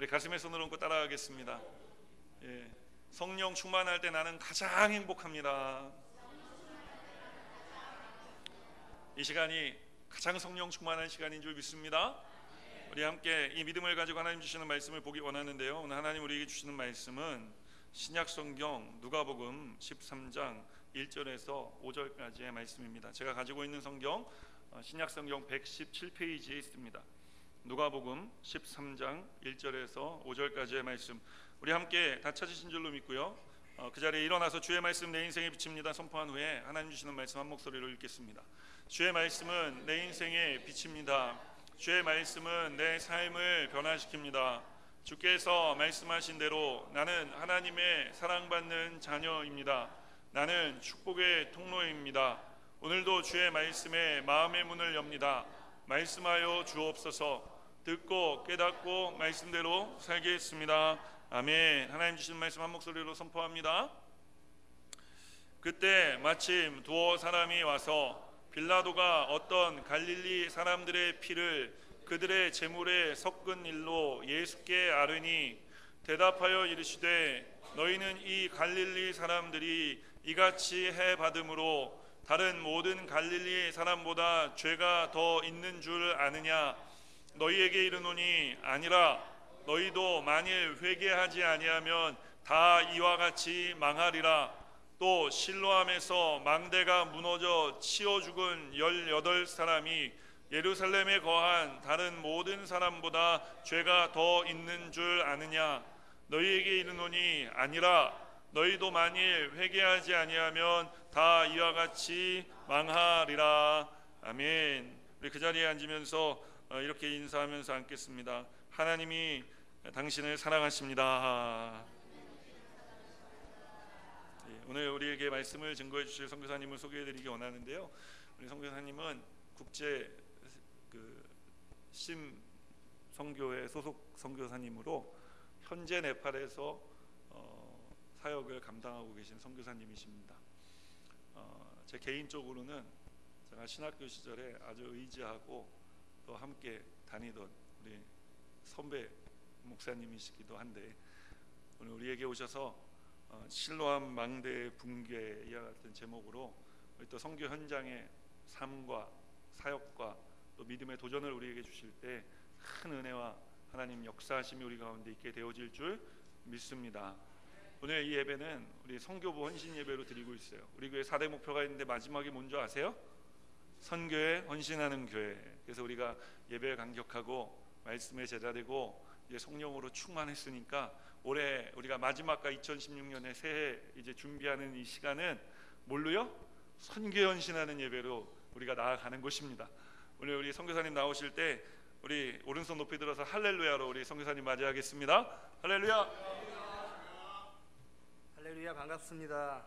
우리 가슴에 손을 얹고 따라하겠습니다. 예. 성령 충만할 때 나는 가장 행복합니다. 이 시간이 가장 성령 충만한 시간인 줄 믿습니다. 우리 함께 이 믿음을 가지고 하나님 주시는 말씀을 보기 원하는데요, 오늘 하나님 우리에게 주시는 말씀은 신약성경 누가복음 13장 1절에서 5절까지의 말씀입니다. 제가 가지고 있는 성경 신약성경 117페이지에 있습니다. 누가복음 13장 1절에서 5절까지의 말씀, 우리 함께 다 찾으신 줄로 믿고요, 그 자리에 일어나서 주의 말씀 내 인생에 비칩니다 선포한 후에 하나님 주시는 말씀 한 목소리로 읽겠습니다. 주의 말씀은 내 인생에 비칩니다. 주의 말씀은 내 삶을 변화시킵니다. 주께서 말씀하신 대로 나는 하나님의 사랑받는 자녀입니다. 나는 축복의 통로입니다. 오늘도 주의 말씀에 마음의 문을 엽니다. 말씀하여 주옵소서. 듣고 깨닫고 말씀대로 살겠습니다. 아멘. 하나님 주신 말씀 한 목소리로 선포합니다. 그때 마침 두어 사람이 와서 빌라도가 어떤 갈릴리 사람들의 피를 그들의 제물에 섞은 일로 예수께 아뢰니 대답하여 이르시되 너희는 이 갈릴리 사람들이 이같이 해 받음으로 다른 모든 갈릴리 사람보다 죄가 더 있는 줄 아느냐? 너희에게 이르노니 아니라 너희도 만일 회개하지 아니하면 다 이와 같이 망하리라. 또 실로암에서 망대가 무너져 치어 죽은 18사람이 예루살렘에 거한 다른 모든 사람보다 죄가 더 있는 줄 아느냐? 너희에게 이르노니 아니라 너희도 만일 회개하지 아니하면 다 이와 같이 망하리라. 아멘. 우리 그 자리에 앉으면서 이렇게 인사하면서 앉겠습니다. 하나님이 당신을 사랑하십니다. 오늘 우리에게 말씀을 증거해 주실 선교사님을 소개해 드리기 원하는데요, 우리 선교사님은 국제 심 선교회 소속 선교사님으로 현재 네팔에서 사역을 감당하고 계신 선교사님이십니다. 제 개인적으로는 제가 신학교 시절에 아주 의지하고 또 함께 다니던 우리 선배 목사님이시기도 한데, 오늘 우리에게 오셔서 실로암 망대 붕괴 이와 같은 제목으로 우리 또 선교 현장의 삶과 사역과 또 믿음의 도전을 우리에게 주실 때 큰 은혜와 하나님 역사하심이 우리 가운데 있게 되어질 줄 믿습니다. 오늘 이 예배는 우리 선교부 헌신 예배로 드리고 있어요. 우리 교회 4대 목표가 있는데 마지막이 뭔지 아세요? 선교에 헌신하는 교회. 그래서 우리가 예배에 감격하고 말씀에 제자되고 이제 성령으로 충만했으니까 올해 우리가 마지막과 2016년에 새해 이제 준비하는 이 시간은 뭘로요? 선교에 헌신하는 예배로 우리가 나아가는 것입니다. 오늘 우리 선교사님 나오실 때 우리 오른손 높이 들어서 할렐루야로 우리 선교사님 맞이하겠습니다. 할렐루야. 할렐루야. 반갑습니다.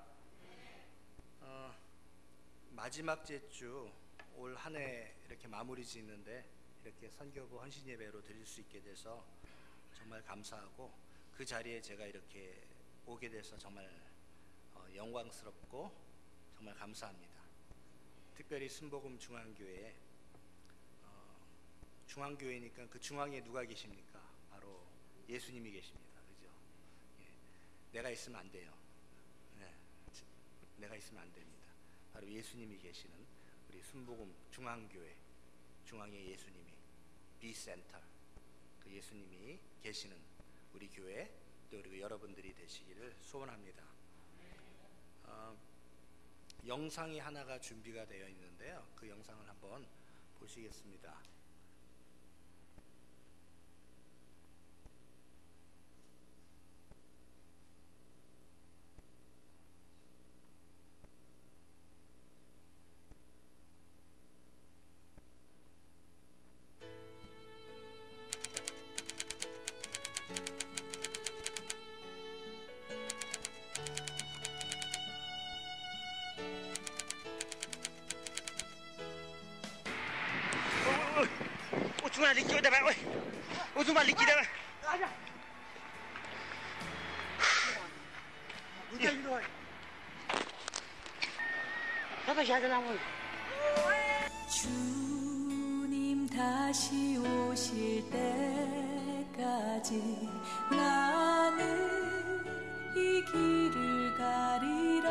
마지막 제주 올 한 해 이렇게 마무리 짓는데 이렇게 선교부 헌신 예배로 드릴 수 있게 돼서 정말 감사하고, 그 자리에 제가 이렇게 오게 돼서 정말 영광스럽고 정말 감사합니다. 특별히 순복음 중앙교회, 중앙교회니까 그 중앙에 누가 계십니까? 바로 예수님이 계십니다. 그죠? 예. 내가 있으면 안 돼요. 네. 내가 있으면 안 됩니다. 바로 예수님이 계시는 우리 순복음 중앙교회, 중앙에 예수님이 비센터, 그 예수님이 계시는 우리 교회, 또 그리고 여러분들이 되시기를 소원합니다. 영상이 하나가 준비가 되어 있는데요, 그 영상을 한번 보시겠습니다. Usuma líquido de agua. Usuma líquido. Nada já não. 주님 다시 오실 때까지 때까지 나는 이 길을 가리라.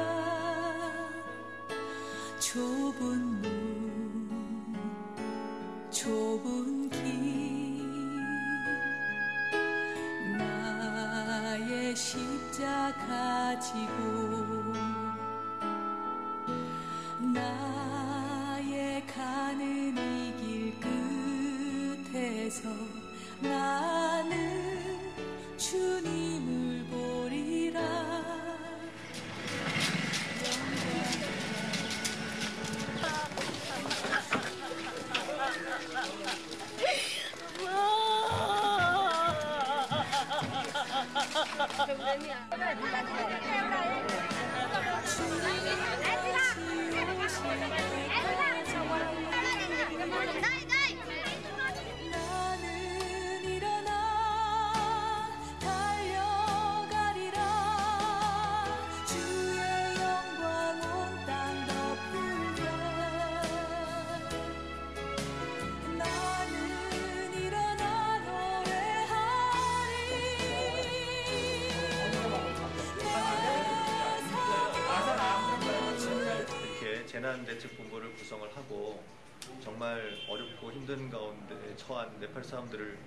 좁은 문 좁은 길 나의 십자가 지고 나의 가는 이 길 끝에서 나는 주님을 보리라. 나는 일어나 달려가리라. 주의 영광 온 땅 덮을 때 나는 일어나 노래하리. 이렇게 재난대책본부를 구성을 하고 정말 어렵고 힘든 가운데 처한 네팔 사람들을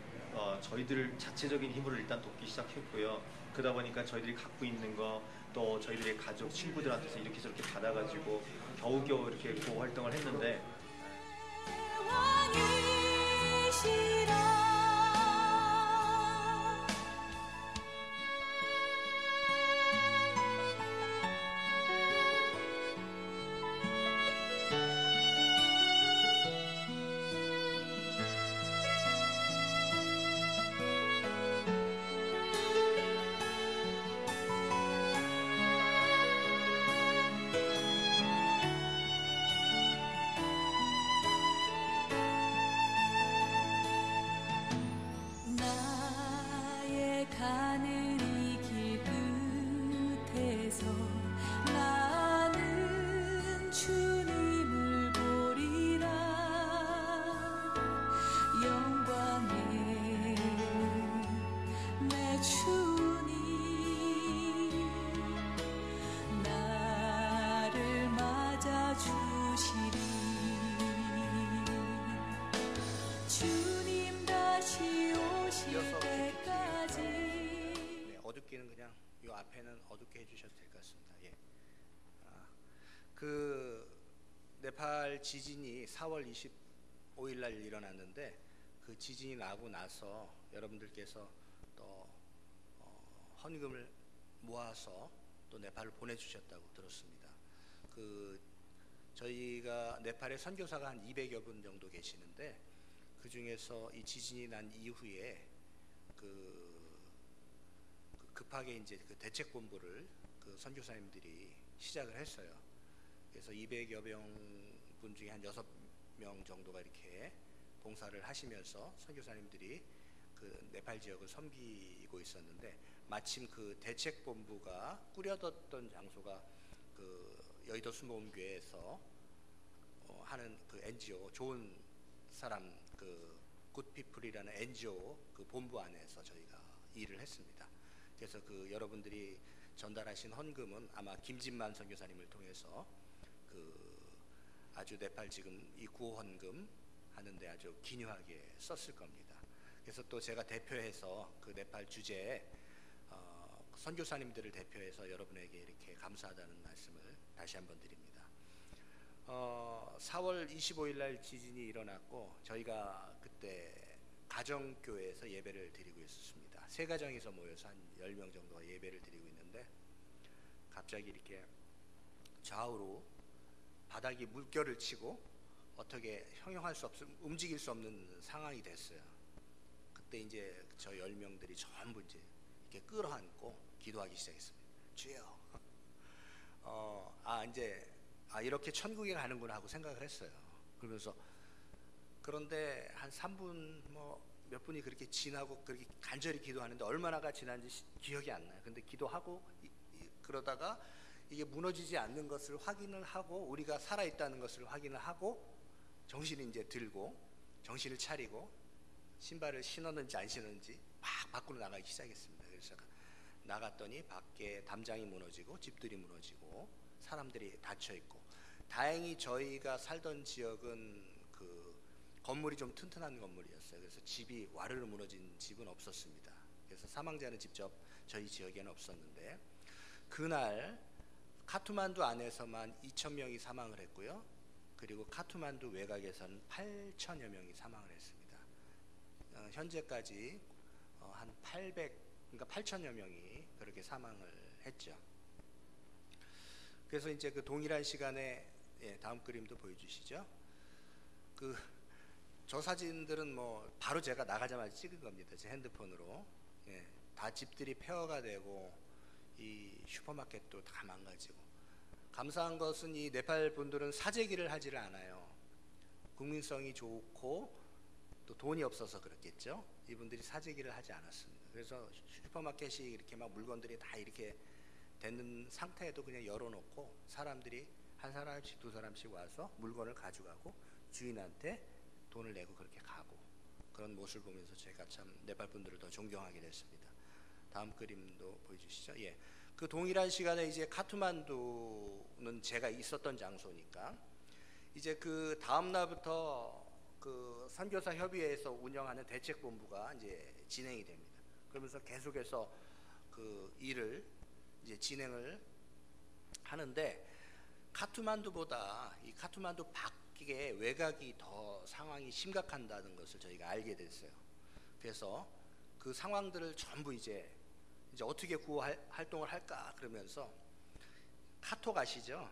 저희들 자체적인 힘으로 일단 돕기 시작했고요. 그러다 보니까 저희들이 갖고 있는 거 또 저희들의 가족, 친구들한테서 이렇게 저렇게 받아가지고 겨우겨우 이렇게 구호 활동을 했는데 왕이시라. 나의 가는 이 길 끝에서 나는 주님을 보리라. 영광의 내 주님 나를 맞아 주시리. 주님 다시 오실 이어서 때까지. 네, 어둡기는 그냥 이 앞에는 어둡게 해주셔도 될 것 같습니다. 예. 그 네팔 지진이 4월 25일 날 일어났는데 그 지진이 나고 나서 여러분들께서 또 헌금을 모아서 또 네팔을 보내주셨다고 들었습니다. 그 저희가 네팔에 선교사가 한 200여 분 정도 계시는데 그 중에서 이 지진이 난 이후에 급하게 이제 그 대책본부를 그 선교사님들이 시작을 했어요. 그래서 200여 분 중에 한 6명 정도가 이렇게 봉사를 하시면서 선교사님들이 그 네팔 지역을 섬기고 있었는데 마침 그 대책본부가 꾸려뒀던 장소가 그 여의도 순복음교회에서 하는 그 NGO 좋은 사람 그 굿피플이라는 NGO 그 본부 안에서 저희가 일을 했습니다. 그래서 그 여러분들이 전달하신 헌금은 아마 김진만 선교사님을 통해서 그 아주 네팔 지금 이 구호 헌금 하는데 아주 기묘하게 썼을 겁니다. 그래서 또 제가 대표해서 그 네팔 주재에 선교사님들을 대표해서 여러분에게 이렇게 감사하다는 말씀을 다시 한번 드립니다. 4월 25일 날 지진이 일어났고 저희가 그때 가정교회에서 예배를 드리고 있었습니다. 세 가정에서 모여서 한 10명 정도가 예배를 드리고 있는데 갑자기 이렇게 좌우로 바닥이 물결을 치고 어떻게 형용할 수 없는 움직일 수 없는 상황이 됐어요. 그때 이제 저 10명들이 전부 이제 이렇게 끌어안고 기도하기 시작했습니다. 주여, 이제 이렇게 천국에 가는구나 하고 생각을 했어요. 그러면서 그런데 한 3분 몇 분이 그렇게 지나고 그렇게 간절히 기도하는데 얼마나가 지난지 기억이 안 나요. 근데 기도하고 그러다가 이게 무너지지 않는 것을 확인을 하고 우리가 살아있다는 것을 확인을 하고 정신이 이제 들고 정신을 차리고 신발을 신었는지 안 신었는지 막 밖으로 나가기 시작했습니다. 그래서 나갔더니 밖에 담장이 무너지고 집들이 무너지고 사람들이 닫혀 있고, 다행히 저희가 살던 지역은 그 건물이 좀 튼튼한 건물이었어요. 그래서 집이 와르르 무너진 집은 없었습니다. 그래서 사망자는 직접 저희 지역에는 없었는데, 그날 카투만두 안에서만 2,000명이 사망을 했고요. 그리고 카투만두 외곽에서는 8,000여 명이 사망을 했습니다. 현재까지 한 8,000여 명이 그렇게 사망을 했죠. 그래서 이제 그 동일한 시간에, 다음 그림도 보여주시죠. 저 사진들은 뭐 바로 제가 나가자마자 찍은 겁니다. 제 핸드폰으로. 다 집들이 폐허가 되고 이 슈퍼마켓도 다 망가지고, 감사한 것은 이 네팔 분들은 사재기를 하지를 않아요. 국민성이 좋고 또 돈이 없어서 그렇겠죠. 이분들이 사재기를 하지 않았습니다. 그래서 슈퍼마켓이 이렇게 막 물건들이 다 이렇게 되는 상태에도 그냥 열어놓고 사람들이 한 사람씩 두 사람씩 와서 물건을 가져가고 주인한테 돈을 내고 그렇게 가고, 그런 모습을 보면서 제가 참 네팔 분들을 더 존경하게 됐습니다. 다음 그림도 보여주시죠. 그 동일한 시간에 이제 카투만두는 제가 있었던 장소니까 이제 그 다음 날부터 그 선교사 협의회에서 운영하는 대책본부가 이제 진행이 됩니다. 그러면서 계속해서 그 일을 이제 진행을 하는데, 카투만두보다 이 카투만두 밖에 외곽이 더 상황이 심각하다는 것을 저희가 알게 됐어요. 그래서 그 상황들을 전부 이제 어떻게 구호 활동을 할까 그러면서, 카톡 아시죠?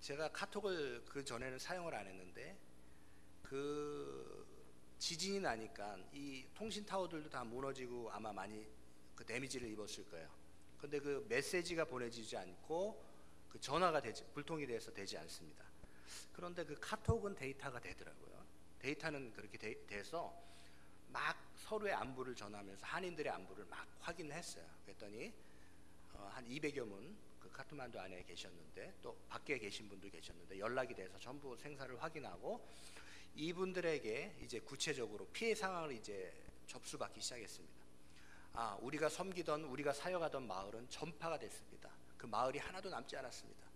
제가 카톡을 그 전에는 사용을 안 했는데, 그 지진이 나니까 이 통신 타워들도 다 무너지고 아마 많이 그 데미지를 입었을 거예요. 근데 그 메시지가 보내지지 않고 그 전화가 불통이 돼서 되지 않습니다. 그런데 그 카톡은 데이터가 되더라고요. 데이터는 그렇게 돼서 막 서로의 안부를 전하면서 한인들의 안부를 막 확인을 했어요. 그랬더니 한 200여 분 그 카트만두 안에 계셨는데, 또 밖에 계신 분도 계셨는데 연락이 돼서 전부 생사를 확인하고 이분들에게 이제 구체적으로 피해 상황을 이제 접수받기 시작했습니다. 우리가 섬기던, 우리가 사역하던 마을은 전파가 됐습니다. 그 마을이 하나도 남지 않았습니다.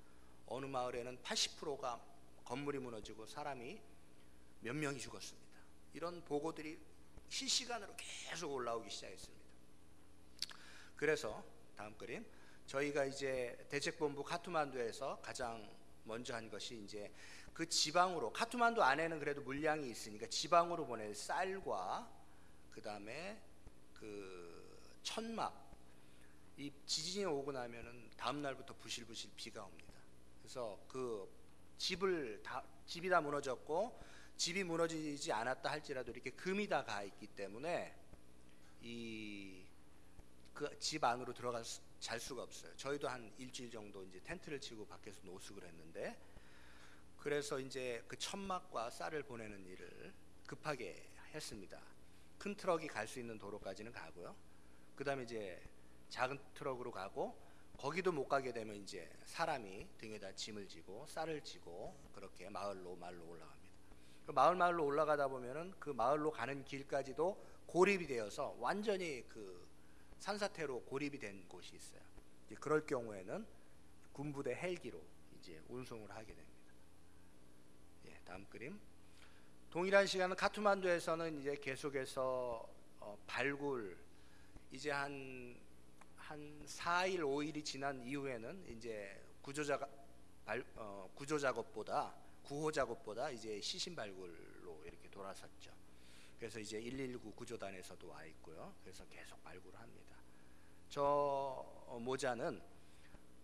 어느 마을에는 80%가 건물이 무너지고 사람이 몇 명이 죽었습니다. 이런 보고들이 실시간으로 계속 올라오기 시작했습니다. 그래서 다음 그림, 저희가 이제 대책본부 카투만두에서 가장 먼저 한 것이 이제 그 지방으로, 카투만두 안에는 그래도 물량이 있으니까 지방으로 보낼 쌀과 그 다음에 그 천막, 이 지진이 오고 나면은 다음 날부터 부실부실 비가 옵니다. 그래서 그 집이 다 무너졌고, 집이 무너지지 않았다 할지라도 이렇게 금이 다 가 있기 때문에 그 집 안으로 들어가서 잘 수가 없어요. 저희도 한 일주일 정도 이제 텐트를 치고 밖에서 노숙을 했는데, 그래서 이제 그 천막과 쌀을 보내는 일을 급하게 했습니다. 큰 트럭이 갈 수 있는 도로까지는 가고요. 그 다음에 이제 작은 트럭으로 가고, 거기도 못 가게 되면 이제 사람이 등에다 짐을 지고 쌀을 지고 그렇게 마을로 올라갑니다. 그 마을로 올라가다 보면은 그 마을로 가는 길까지도 고립이 되어서 완전히 그 산사태로 고립이 된 곳이 있어요. 이제 그럴 경우에는 군부대 헬기로 이제 운송을 하게 됩니다. 다음 그림. 동일한 시간은 카투만두에서는 이제 계속해서 발굴, 이제 한 4일 5일이 지난 이후에는 이제 구호 작업보다 이제 시신 발굴로 이렇게 돌아섰죠. 그래서 이제 119 구조단에서도 와 있고요. 그래서 계속 발굴을 합니다. 저 모자는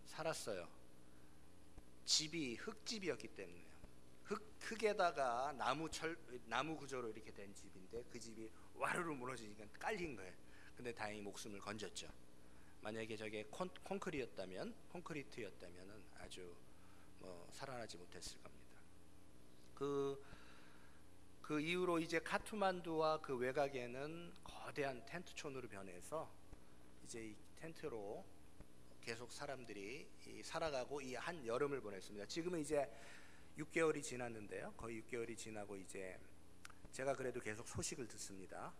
살았어요. 집이 흙집이었기 때문에요. 흙에다가 나무 구조로 이렇게 된 집인데, 그 집이 와르르 무너지니까 깔린 거예요. 근데 다행히 목숨을 건졌죠. 만약에 저게 콘크리트였다면은 아주 살아나지 못했을 겁니다. 그 이후로 이제 카투만두와 그 외곽에는 거대한 텐트촌으로 변해서 이제 이 텐트로 계속 사람들이 살아가고 이 한 여름을 보냈습니다. 지금은 이제 6개월이 지났는데요. 거의 6개월이 지나고 이제 제가 그래도 계속 소식을 듣습니다.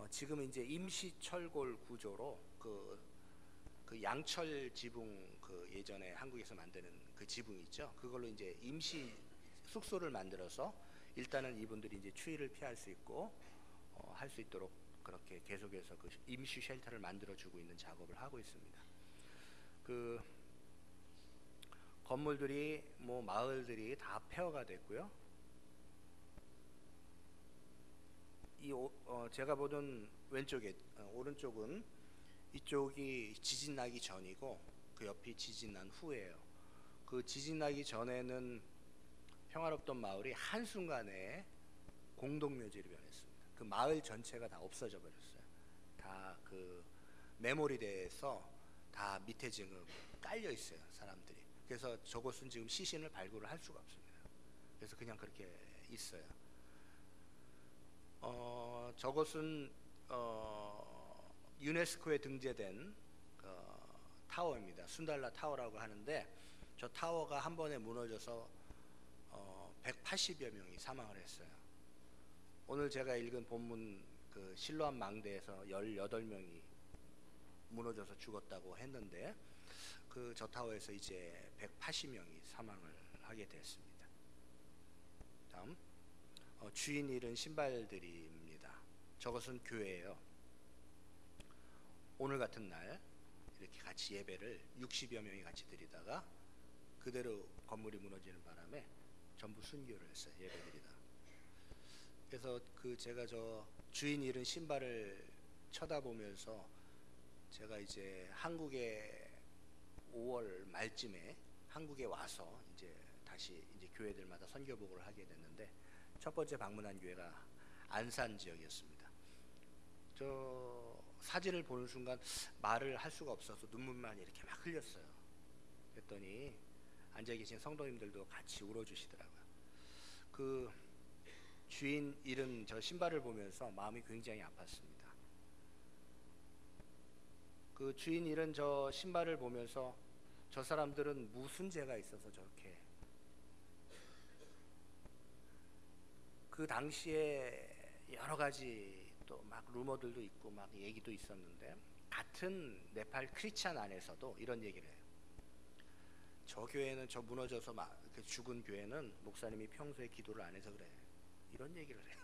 지금은 이제 임시철골 구조로 그 양철 지붕, 그 예전에 한국에서 만드는 그 지붕 있죠. 그걸로 이제 임시 숙소를 만들어서 일단은 이분들이 이제 추위를 피할 수 있고 할 수 있도록 그렇게 계속해서 그 임시 쉘터를 만들어주고 있는 작업을 하고 있습니다. 그 건물들이 뭐 마을들이 다 폐허가 됐고요. 제가 보던 왼쪽에 오른쪽은 이쪽이 지진 나기 전이고 그 옆이 지진 난 후예요. 그 지진 나기 전에는 평화롭던 마을이 한순간에 공동묘지로 변했습니다. 그 마을 전체가 다 없어져 버렸어요. 다 그 메모리돼서 다 밑에 지금 깔려 있어요, 사람들이. 그래서 저곳은 지금 시신을 발굴을 할 수가 없습니다. 그래서 그냥 그렇게 있어요. 저것은 유네스코에 등재된 타워입니다. 순달라 타워라고 하는데 저 타워가 한 번에 무너져서 180여 명이 사망을 했어요. 오늘 제가 읽은 본문 그 실로암 망대에서 18명이 무너져서 죽었다고 했는데 그 저 타워에서 이제 180명이 사망을 하게 됐습니다. 다음 주인 잃은 신발들입니다. 저것은 교회예요. 오늘 같은 날 이렇게 같이 예배를 60여 명이 같이 드리다가 그대로 건물이 무너지는 바람에 전부 순교를 했어요, 예배드리다. 그래서 그 제가 저 주인 잃은 신발을 쳐다보면서 제가 이제 한국에 5월 말쯤에 한국에 와서 이제 다시 이제 교회들마다 선교복을 하게 됐는데 첫 번째 방문한 교회가 안산 지역이었습니다. 저 사진을 보는 순간 말을 할 수가 없어서 눈물만 이렇게 막 흘렸어요. 그랬더니 앉아 계신 성도님들도 같이 울어주시더라고요. 그 주인 잃은 저 신발을 보면서 마음이 굉장히 아팠습니다. 그 주인 잃은 저 신발을 보면서 저 사람들은 무슨 죄가 있어서 저렇게, 그 당시에 여러 가지 또 막 루머들도 있고 막 얘기도 있었는데 같은 네팔 크리스찬 안에서도 이런 얘기를 해요. 저 교회는 저 무너져서 막 죽은 교회는 목사님이 평소에 기도를 안 해서 그래, 이런 얘기를 해요.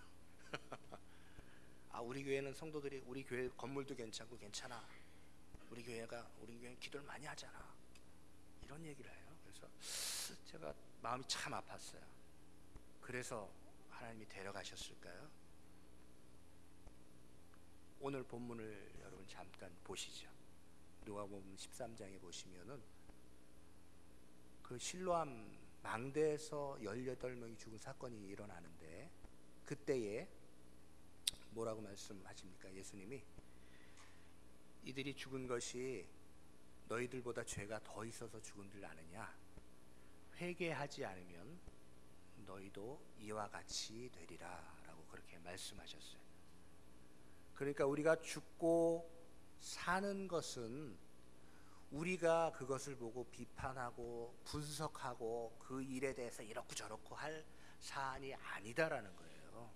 아, 우리 교회는 성도들이 우리 교회 건물도 괜찮고 괜찮아, 우리 교회는 기도를 많이 하잖아, 이런 얘기를 해요. 그래서 제가 마음이 참 아팠어요. 그래서 하나님이 데려가셨을까요? 오늘 본문을 여러분 잠깐 보시죠. 누가복음 13장에 보시면은 그 실로암 망대에서 18명이 죽은 사건이 일어나는데 그때에 뭐라고 말씀하십니까? 예수님이 이들이 죽은 것이 너희들보다 죄가 더 있어서 죽은 줄 아느냐? 회개하지 않으면 너희도 이와 같이 되리라 라고 그렇게 말씀하셨어요. 그러니까 우리가 죽고 사는 것은 우리가 그것을 보고 비판하고 분석하고 그 일에 대해서 이렇고 저렇고 할 사안이 아니다라는 거예요.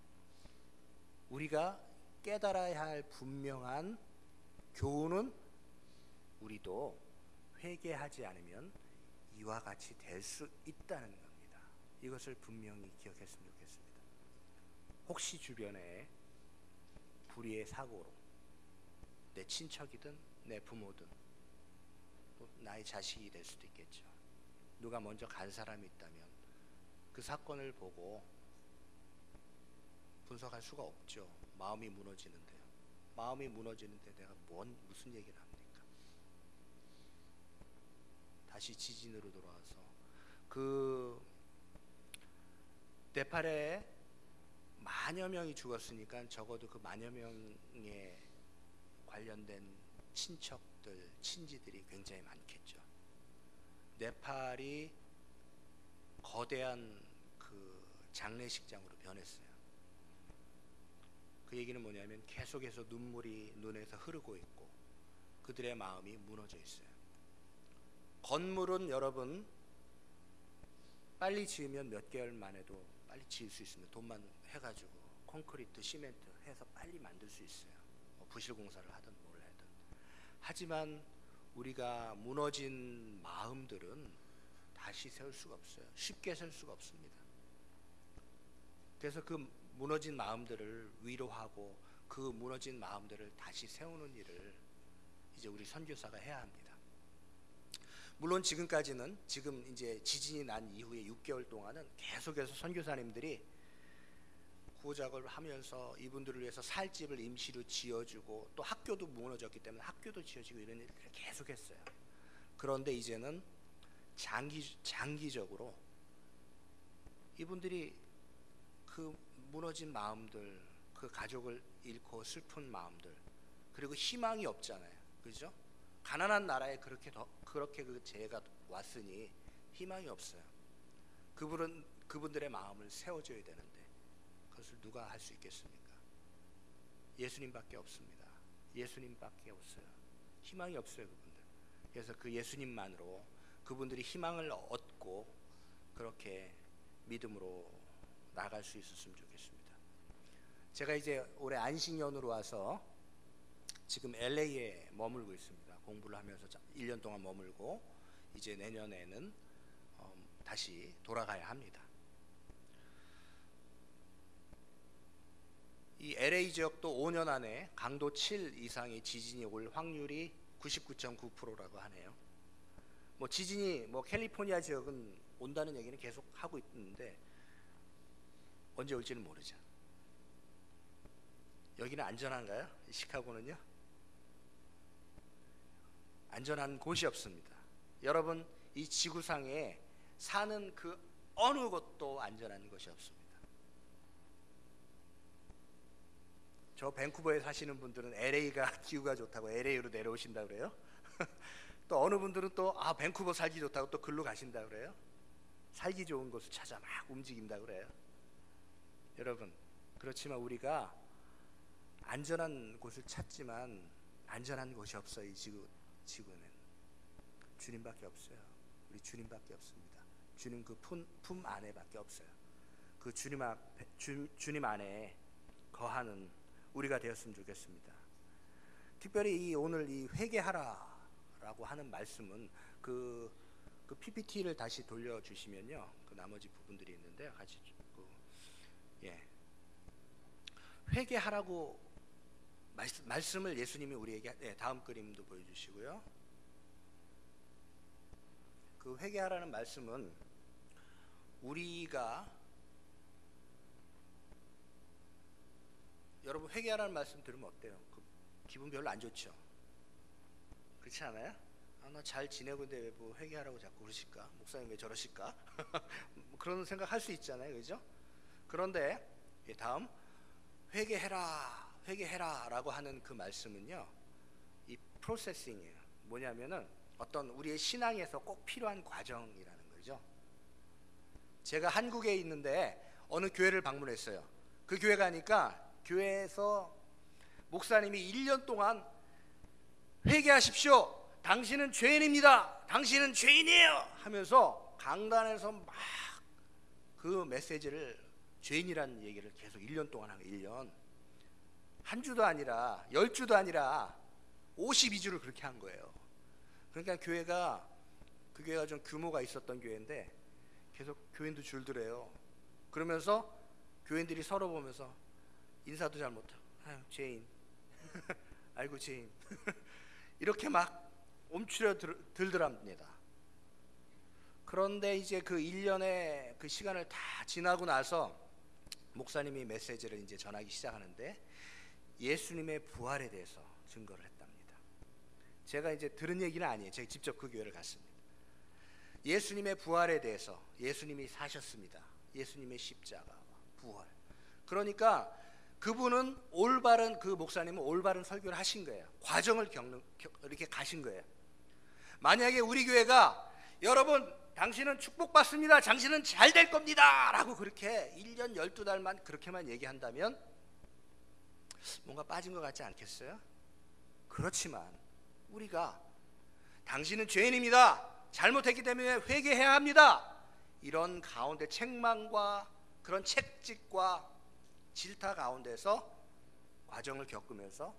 우리가 깨달아야 할 분명한 교훈은 우리도 회개하지 않으면 이와 같이 될 수 있다는 겁니다. 이것을 분명히 기억했으면 좋겠습니다. 혹시 주변에 불의의 사고로 내 친척이든 내 부모든 또 나의 자식이 될 수도 있겠죠. 누가 먼저 간 사람이 있다면 그 사건을 보고 분석할 수가 없죠. 마음이 무너지는데요. 마음이 무너지는데 내가 무슨 얘기를 합니까? 다시 지진으로 돌아와서 그 네팔에 만여 명이 죽었으니까 적어도 그 만여 명에 관련된 친척들, 친지들이 굉장히 많겠죠. 네팔이 거대한 그 장례식장으로 변했어요. 그 얘기는 뭐냐면 계속해서 눈물이 눈에서 흐르고 있고 그들의 마음이 무너져 있어요. 건물은 여러분 빨리 지으면 몇 개월 만에도 빨리 지을 수 있습니다. 돈만 해가지고 콘크리트, 시멘트 해서 빨리 만들 수 있어요. 뭐 부실공사를 하든 뭘 하든. 하지만 우리가 무너진 마음들은 다시 세울 수가 없어요. 쉽게 세울 수가 없습니다. 그래서 그 무너진 마음들을 위로하고 그 무너진 마음들을 다시 세우는 일을 이제 우리 선교사가 해야 합니다. 물론 지금까지는 지금 이제 지진이 난 이후에 6개월 동안은 계속해서 선교사님들이 구호작업을 하면서 이분들을 위해서 살 집을 임시로 지어주고 또 학교도 무너졌기 때문에 학교도 지어지고 이런 일을 계속했어요. 그런데 이제는 장기적으로 이분들이 그 무너진 마음들, 그 가족을 잃고 슬픈 마음들, 그리고 희망이 없잖아요. 그죠? 가난한 나라에 그렇게 그 재해가 왔으니 희망이 없어요. 그분들의 마음을 세워줘야 되는데 그것을 누가 할 수 있겠습니까? 예수님밖에 없습니다. 예수님밖에 없어요. 희망이 없어요, 그분들. 그래서 그 예수님만으로 그분들이 희망을 얻고 그렇게 믿음으로 나갈 수 있었으면 좋겠습니다. 제가 이제 올해 안식년으로 와서 지금 LA에 머물고 있습니다. 공부를 하면서 1년 동안 머물고 이제 내년에는 다시 돌아가야 합니다. 이 LA 지역도 5년 안에 강도 7 이상의 지진이 올 확률이 99.9%라고 하네요. 뭐 지진이 뭐 캘리포니아 지역은 온다는 얘기는 계속 하고 있는데 언제 올지는 모르죠. 여기는 안전한가요? 시카고는요? 안전한 곳이 없습니다. 여러분, 이 지구상에 사는 그 어느 곳도 안전한 곳이 없습니다. 저 밴쿠버에 사시는 분들은 LA가 기후가 좋다고 LA로 내려오신다 그래요. 또 어느 분들은 또 밴쿠버 살기 좋다고 또 글로 가신다 그래요. 살기 좋은 곳을 찾아 막 움직인다 그래요. 여러분, 그렇지만 우리가 안전한 곳을 찾지만 안전한 곳이 없어요. 이 지구는 주님밖에 없어요. 우리 주님밖에 없습니다. 주님 그 품 안에밖에 없어요. 그 주님 안에 거하는 우리가 되었으면 좋겠습니다. 특별히 오늘 이 회개하라라고 하는 말씀은 그 PPT를 다시 돌려주시면요, 그 나머지 부분들이 있는데 같이 회개하라고 말씀을 예수님이 우리에게 다음 그림도 보여주시고요. 그 회개하라는 말씀은 우리가 여러분 회개하라는 말씀 들으면 어때요? 기분 별로 안 좋죠? 그렇지 않아요? 나 잘 지내고 있는데 왜 뭐 회개하라고 자꾸 그러실까? 목사님 왜 저러실까? 그런 생각 할 수 있잖아요, 그죠? 그런데 다음 회개해라 라고 하는 그 말씀은요, 이 프로세싱이에요. 뭐냐면은 어떤 우리의 신앙에서 꼭 필요한 과정이라는 거죠. 제가 한국에 있는데 어느 교회를 방문했어요. 그 교회 가니까 교회에서 목사님이 1년 동안 회개하십시오, 당신은 죄인입니다, 당신은 죄인이에요 하면서 강단에서 막 그 메시지를, 죄인이라는 얘기를 계속 1년 동안 한 거예요. 1년. 한 주도 아니라 10주도 아니라 52주를 그렇게 한 거예요. 그러니까 그 교회가 좀 규모가 있었던 교회인데 계속 교인도 줄더래요. 그러면서 교인들이 서로 보면서 인사도 잘 못하고, 아유 죄인 아이고 죄인 이렇게 막 옴츠려 들더랍니다. 그런데 이제 그 1년의 그 시간을 다 지나고 나서 목사님이 메시지를 이제 전하기 시작하는데 예수님의 부활에 대해서 증거를 했답니다. 제가 이제 들은 얘기는 아니에요. 제가 직접 그 교회를 갔습니다. 예수님의 부활에 대해서, 예수님이 사셨습니다. 예수님의 십자가와 부활. 그러니까 그분은 그 목사님은 올바른 설교를 하신 거예요. 과정을 이렇게 가신 거예요. 만약에 우리 교회가 여러분 당신은 축복받습니다, 당신은 잘 될 겁니다 라고 그렇게 1년 12달만 그렇게만 얘기한다면 뭔가 빠진 것 같지 않겠어요? 그렇지만 우리가 당신은 죄인입니다, 잘못했기 때문에 회개해야 합니다, 이런 가운데 책망과 그런 책찍과 질타 가운데서 과정을 겪으면서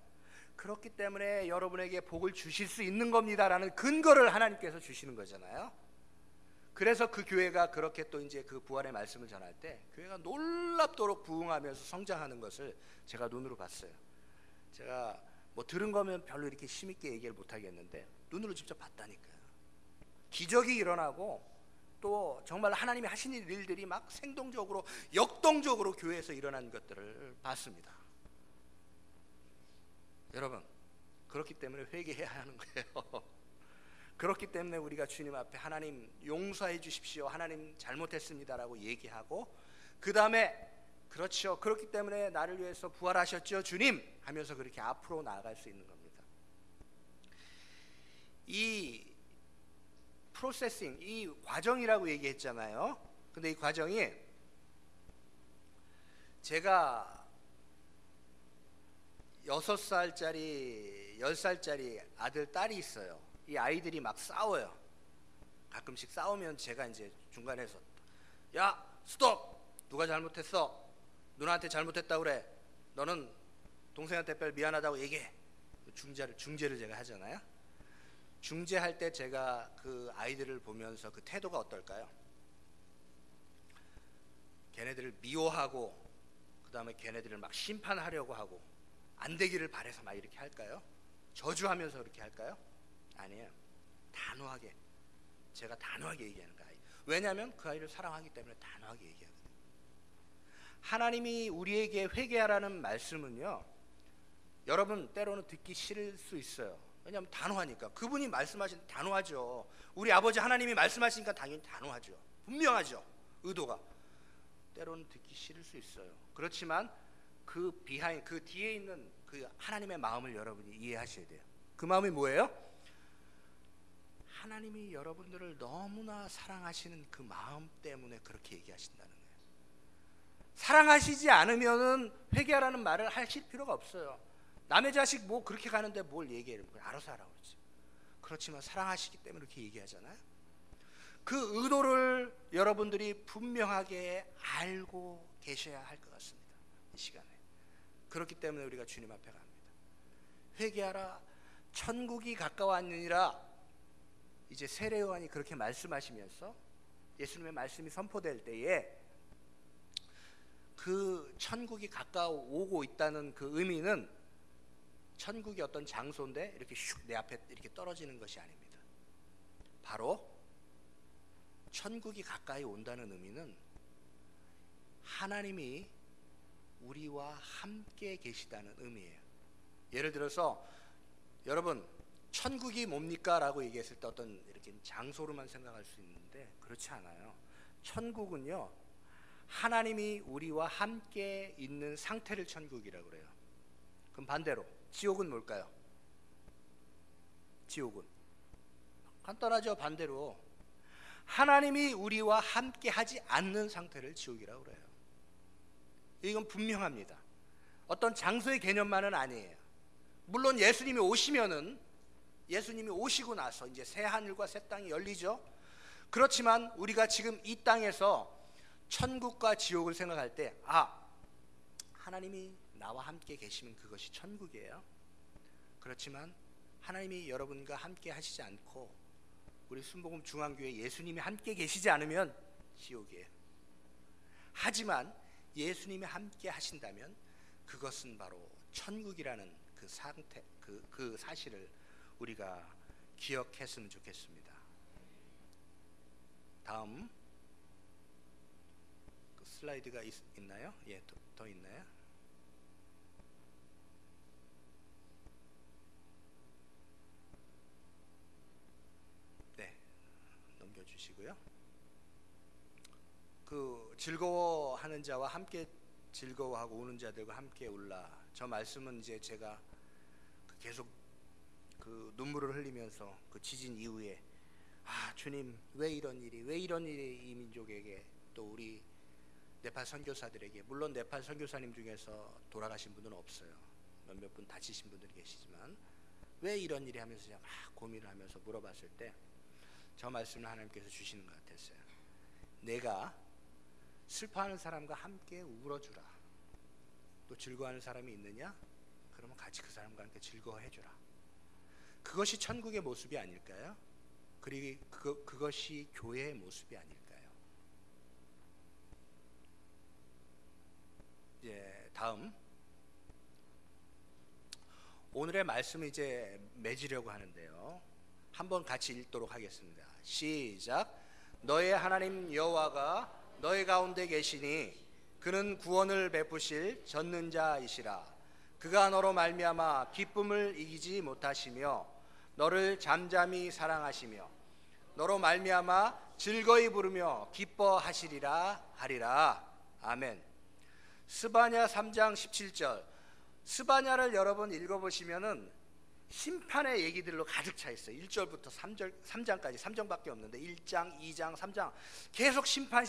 그렇기 때문에 여러분에게 복을 주실 수 있는 겁니다라는 근거를 하나님께서 주시는 거잖아요. 그래서 그 교회가 그렇게 또 이제 그 부활의 말씀을 전할 때 교회가 놀랍도록 부흥하면서 성장하는 것을 제가 눈으로 봤어요. 제가 뭐 들은 거면 별로 이렇게 힘있게 얘기를 못 하겠는데 눈으로 직접 봤다니까요. 기적이 일어나고 또 정말 하나님이 하시는 일들이 막 생동적으로 역동적으로 교회에서 일어난 것들을 봤습니다. 여러분, 그렇기 때문에 회개해야 하는 거예요. 그렇기 때문에 우리가 주님 앞에 하나님 용서해 주십시오, 하나님 잘못했습니다라고 얘기하고, 그 다음에 그렇죠, 그렇기 때문에 나를 위해서 부활하셨죠 주님 하면서 그렇게 앞으로 나아갈 수 있는 겁니다. 이 프로세싱, 이 과정이라고 얘기했잖아요. 근데 이 과정이, 제가 6살짜리 10살짜리 아들 딸이 있어요. 이 아이들이 막 싸워요. 가끔씩 싸우면 제가 이제 중간에서 야 스톱, 누가 잘못했어, 누나한테 잘못했다고 그래, 너는 동생한테 빨리 미안하다고 얘기해. 중재를 제가 하잖아요. 중재할 때 제가 그 아이들을 보면서 그 태도가 어떨까요? 걔네들을 미워하고 그 다음에 걔네들을 막 심판하려고 하고 안 되기를 바래서 막 이렇게 할까요? 저주하면서 그렇게 할까요? 아니에요. 단호하게, 제가 단호하게 얘기하는 거 아이. 왜냐하면 그 아이를 사랑하기 때문에 단호하게 얘기하거든요. 하나님이 우리에게 회개하라는 말씀은요, 여러분 때로는 듣기 싫을 수 있어요. 왜냐하면 단호하니까. 그분이 말씀하신 단호하죠. 우리 아버지 하나님이 말씀하시니까 당연히 단호하죠. 분명하죠, 의도가. 때로는 듣기 싫을 수 있어요. 그렇지만 그 그 뒤에 있는 그 하나님의 마음을 여러분이 이해하셔야 돼요. 그 마음이 뭐예요? 하나님이 여러분들을 너무나 사랑하시는 그 마음 때문에 그렇게 얘기하신다는 거예요. 사랑하시지 않으면은 회개하라는 말을 하실 필요가 없어요. 남의 자식 뭐 그렇게 가는데 뭘 얘기해요? 알아서 하라고 그러지. 그렇지만 사랑하시기 때문에 그렇게 얘기하잖아요. 그 의도를 여러분들이 분명하게 알고 계셔야 할 것 같습니다, 이 시간에. 그렇기 때문에 우리가 주님 앞에 갑니다. 회개하라, 천국이 가까웠느니라. 이제 세례 요한이 그렇게 말씀하시면서 예수님의 말씀이 선포될 때에 그 천국이 가까워오고 있다는 그 의미는 천국이 어떤 장소인데 이렇게 슉 내 앞에 이렇게 떨어지는 것이 아닙니다. 바로 천국이 가까이 온다는 의미는 하나님이 우리와 함께 계시다는 의미예요. 예를 들어서 여러분, 천국이 뭡니까? 라고 얘기했을 때 어떤 이렇게 장소로만 생각할 수 있는데 그렇지 않아요. 천국은요, 하나님이 우리와 함께 있는 상태를 천국이라고 그래요. 그럼 반대로 지옥은 뭘까요? 지옥은 간단하죠. 반대로 하나님이 우리와 함께 하지 않는 상태를 지옥이라고 그래요. 이건 분명합니다. 어떤 장소의 개념만은 아니에요. 물론 예수님이 오시고 나서 이제 새 하늘과 새 땅이 열리죠. 그렇지만 우리가 지금 이 땅에서 천국과 지옥을 생각할 때, 하나님이 나와 함께 계시면 그것이 천국이에요. 그렇지만 하나님이 여러분과 함께 하시지 않고 우리 순복음 중앙교회 예수님이 함께 계시지 않으면 지옥이에요. 하지만 예수님이 함께 하신다면 그것은 바로 천국이라는 그 상태, 그 사실을 우리가 기억했으면 좋겠습니다. 다음 그 슬라이드가 있나요? 예, 더 있나요? 네, 넘겨주시고요. 그 즐거워하는 자와 함께 즐거워하고 우는 자들과 함께 울라. 저 말씀은 이제 제가 계속 그 눈물을 흘리면서 그 지진 이후에 주님 왜 이런 일이 이 민족에게, 또 우리 네팔 선교사들에게, 물론 네팔 선교사님 중에서 돌아가신 분은 없어요. 몇몇 분 다치신 분들이 계시지만 왜 이런 일이 하면서 제가 막 고민을 하면서 물어봤을 때 저 말씀을 하나님께서 주시는 것 같았어요. 내가 슬퍼하는 사람과 함께 울어주라. 또 즐거워하는 사람이 있느냐? 그러면 같이 그 사람과 함께 즐거워해주라. 그것이 천국의 모습이 아닐까요? 그리고 그것이 교회의 모습이 아닐까요? 이제 다음 오늘의 말씀을 이제 맺으려고 하는데요. 한번 같이 읽도록 하겠습니다. 시작. 너의 하나님 여호와가 너희 가운데 계시니 그는 구원을 베푸실 전능 자이시라. 그가 너로 말미암아 기쁨을 이기지 못하시며 너를 잠잠히 사랑하시며 너로 말미암아 즐거이 부르며 기뻐하시리라 하리라. 아멘. 스바냐 3장 17절. 스바냐를 여러분 읽어보시면은 심판의 얘기들로 가득 차 있어요. 1절부터 3장까지 3장밖에 없는데 1장, 2장, 3장 계속 심판,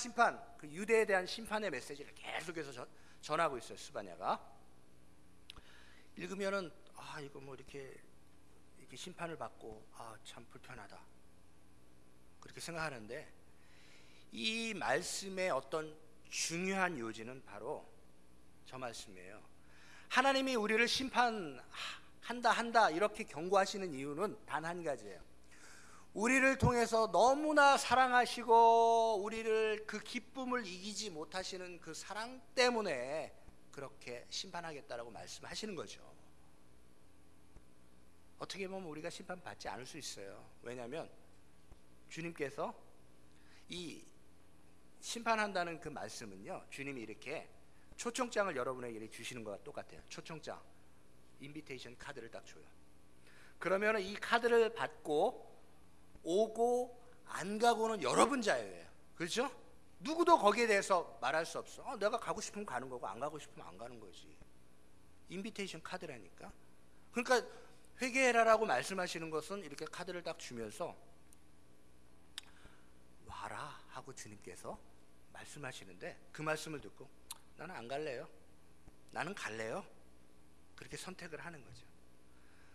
그 유대에 대한 심판의 메시지를 계속해서 전하고 있어요. 스바냐가 읽으면은 이거 뭐 이렇게 심판을 받고 참 불편하다 그렇게 생각하는데, 이 말씀의 어떤 중요한 요지는 바로 저 말씀이에요. 하나님이 우리를 심판한다 이렇게 경고하시는 이유는 단 한 가지예요. 우리를 통해서 너무나 사랑하시고 우리를 그 기쁨을 이기지 못하시는 그 사랑 때문에 그렇게 심판하겠다라고 말씀하시는 거죠. 어떻게 보면 우리가 심판받지 않을 수 있어요. 왜냐하면 주님께서 이 심판한다는 그 말씀은요, 주님이 이렇게 초청장을 여러분에게 주시는 것과 똑같아요. 초청장, 인비테이션 카드를 딱 줘요. 그러면 이 카드를 받고 오고 안 가고는 여러분 자유예요. 그렇죠? 누구도 거기에 대해서 말할 수 없어. 내가 가고 싶으면 가는 거고 안 가고 싶으면 안 가는 거지. 인비테이션 카드라니까. 그러니까 회개해라라고 말씀하시는 것은 이렇게 카드를 딱 주면서 와라 하고 주님께서 말씀하시는데, 그 말씀을 듣고 나는 안 갈래요, 나는 갈래요, 그렇게 선택을 하는 거죠.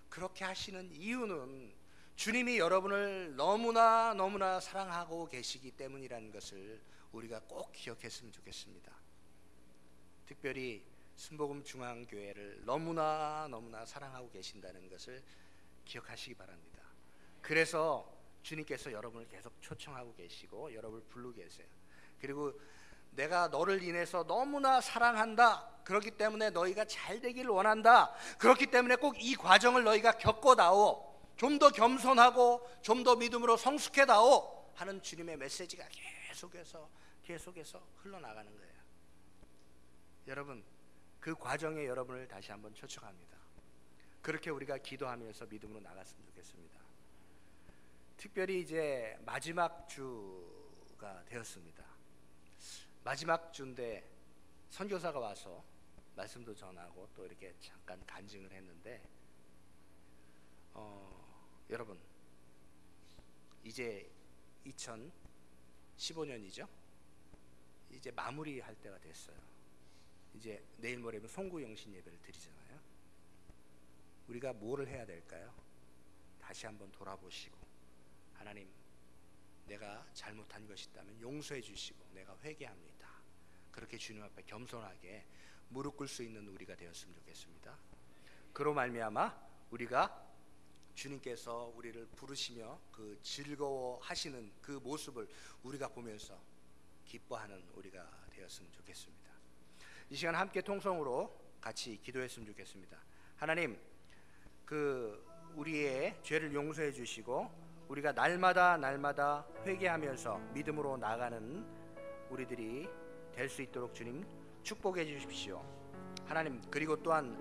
그렇게 하시는 이유는 주님이 여러분을 너무나 사랑하고 계시기 때문이라는 것을 우리가 꼭 기억했으면 좋겠습니다. 특별히 순복음 중앙교회를 너무나 사랑하고 계신다는 것을 기억하시기 바랍니다. 그래서 주님께서 여러분을 계속 초청하고 계시고 여러분을 부르고 계세요. 그리고 내가 너를 인해서 너무나 사랑한다, 그렇기 때문에 너희가 잘 되기를 원한다, 그렇기 때문에 꼭 이 과정을 너희가 겪어다오, 좀 더 겸손하고 좀 더 믿음으로 성숙해다오 하는 주님의 메시지가 계속해서 흘러나가는 거예요. 여러분, 그 과정에 여러분을 다시 한번 초청합니다. 그렇게 우리가 기도하면서 믿음으로 나갔으면 좋겠습니다. 특별히 이제 마지막 주가 되었습니다. 마지막 주인데 선교사가 와서 말씀도 전하고 또 이렇게 잠깐 간증을 했는데, 여러분 이제 2015년이죠. 이제 마무리할 때가 됐어요. 이제 내일 모레면 송구영신 예배를 드리잖아요. 우리가 뭐를 해야 될까요? 다시 한번 돌아보시고, 하나님, 내가 잘못한 것이 있다면 용서해 주시고 내가 회개합니다, 그렇게 주님 앞에 겸손하게 무릎 꿇을 수 있는 우리가 되었으면 좋겠습니다. 그로 말미암아 우리가 주님께서 우리를 부르시며 그 즐거워하시는 그 모습을 우리가 보면서 기뻐하는 우리가 되었으면 좋겠습니다. 이 시간 함께 통성으로 같이 기도했으면 좋겠습니다. 하나님, 그 우리의 죄를 용서해 주시고 우리가 날마다 회개하면서 믿음으로 나가는 우리들이 될 수 있도록 주님 축복해 주십시오. 하나님, 그리고 또한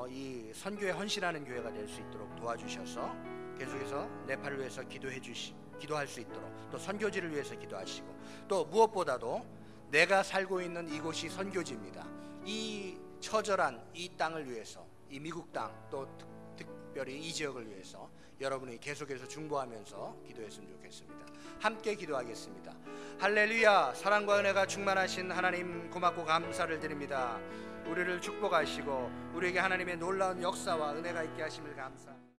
이 선교에 헌신하는 교회가 될 수 있도록 도와주셔서 계속해서 네팔을 위해서 기도할 수 있도록, 또 선교지를 위해서 기도하시고, 또 무엇보다도 내가 살고 있는 이곳이 선교지입니다. 이 처절한 이 땅을 위해서, 이 미국 땅, 또 특별히 이 지역을 위해서 여러분이 계속해서 중보하면서 기도했으면 좋겠습니다. 함께 기도하겠습니다. 할렐루야. 사랑과 은혜가 충만하신 하나님, 고맙고 감사를 드립니다. 우리를 축복하시고 우리에게 하나님의 놀라운 역사와 은혜가 있게 하심을 감사합니다.